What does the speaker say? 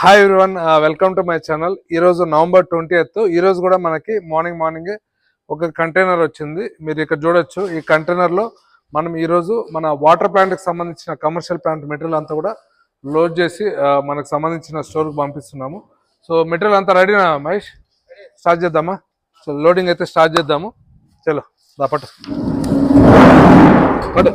Hi everyone, welcome to my channel. ఈరోజు November 20th. ఈరోజు కూడా మనకి మార్నింగ్ ఒక కంటైనర్ వచ్చింది. మీరు ఇక్కడ చూడొచ్చు. ఈ కంటైనర్లో మనం ఈరోజు మన వాటర్ ప్లాంట్కి సంబంధించిన కమర్షియల్ ప్లాంట్ మెటీరియల్ అంతా కూడా లోడ్ చేసి మనకు సంబంధించిన స్టోర్కి పంపిస్తున్నాము. సో మెటీరియల్ అంతా రెడీనా మహేష్? స్టార్ట్ చేద్దామా? సో లోడింగ్ అయితే స్టార్ట్ చేద్దాము. చలో పట్టు పట్టు.